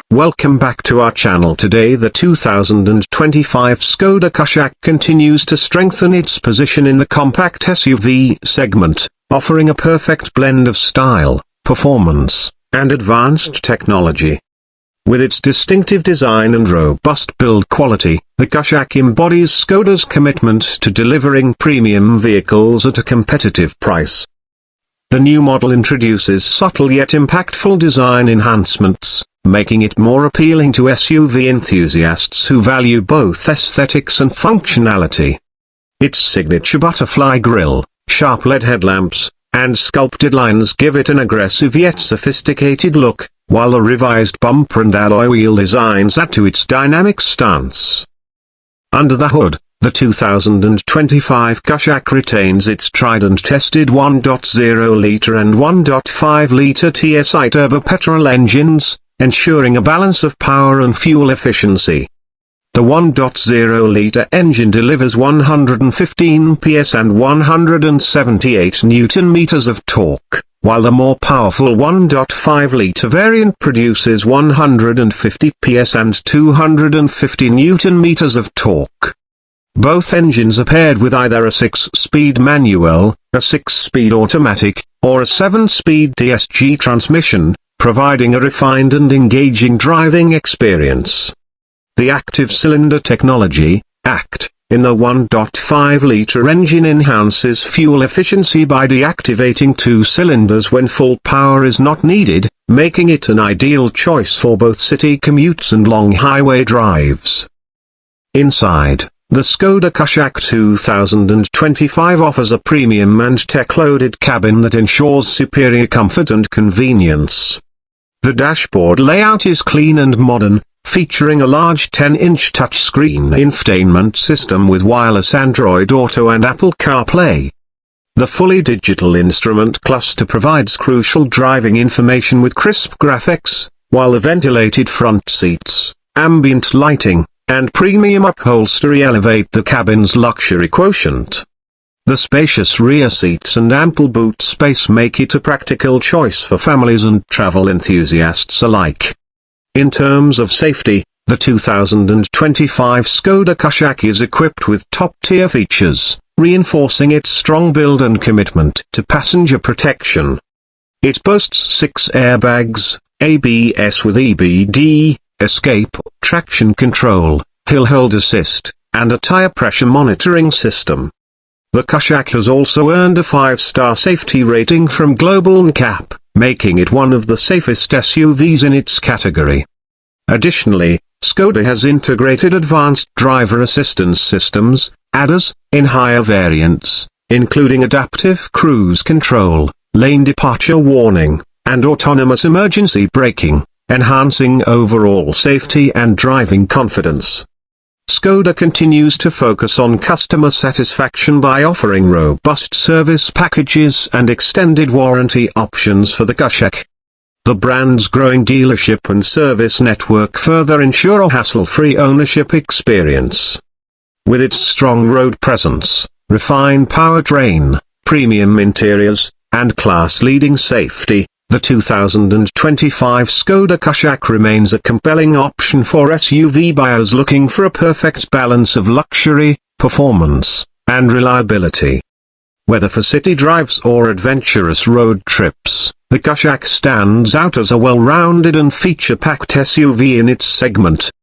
Welcome back to our channel. Today the 2025 Skoda Kushaq continues to strengthen its position in the compact SUV segment, offering a perfect blend of style, performance, and advanced technology. With its distinctive design and robust build quality, the Kushaq embodies Skoda's commitment to delivering premium vehicles at a competitive price. The new model introduces subtle yet impactful design enhancements, making it more appealing to SUV enthusiasts who value both aesthetics and functionality. Its signature butterfly grille, sharp LED headlamps, and sculpted lines give it an aggressive yet sophisticated look, while the revised bumper and alloy wheel designs add to its dynamic stance. Under the hood, the 2025 Kushaq retains its tried and tested 1.0-litre and 1.5-litre TSI turbo petrol engines, ensuring a balance of power and fuel efficiency. The 1.0-litre engine delivers 115 PS and 178 Nm of torque, while the more powerful 1.5-litre variant produces 150 PS and 250 Nm of torque. Both engines are paired with either a 6-speed manual, a 6-speed automatic, or a 7-speed DSG transmission, providing a refined and engaging driving experience. The active cylinder technology, ACT, in the 1.5-litre engine enhances fuel efficiency by deactivating two cylinders when full power is not needed, making it an ideal choice for both city commutes and long highway drives. Inside, the Skoda Kushaq 2025 offers a premium and tech-loaded cabin that ensures superior comfort and convenience. The dashboard layout is clean and modern, featuring a large 10-inch touchscreen infotainment system with wireless Android Auto and Apple CarPlay. The fully digital instrument cluster provides crucial driving information with crisp graphics, while the ventilated front seats, ambient lighting, and premium upholstery elevate the cabin's luxury quotient. The spacious rear seats and ample boot space make it a practical choice for families and travel enthusiasts alike. In terms of safety, the 2025 Skoda Kushaq is equipped with top-tier features, reinforcing its strong build and commitment to passenger protection. It boasts 6 airbags, ABS with EBD, escape, traction control, hill hold assist, and a tire pressure monitoring system. The Kushaq has also earned a 5-star safety rating from Global NCAP, making it one of the safest SUVs in its category. Additionally, Skoda has integrated advanced driver assistance systems, ADAS, in higher variants, including adaptive cruise control, lane departure warning, and autonomous emergency braking, enhancing overall safety and driving confidence. Skoda continues to focus on customer satisfaction by offering robust service packages and extended warranty options for the Kushaq. The brand's growing dealership and service network further ensure a hassle-free ownership experience. With its strong road presence, refined powertrain, premium interiors, and class-leading safety, the 2025 Skoda Kushaq remains a compelling option for SUV buyers looking for a perfect balance of luxury, performance, and reliability. Whether for city drives or adventurous road trips, the Kushaq stands out as a well-rounded and feature-packed SUV in its segment.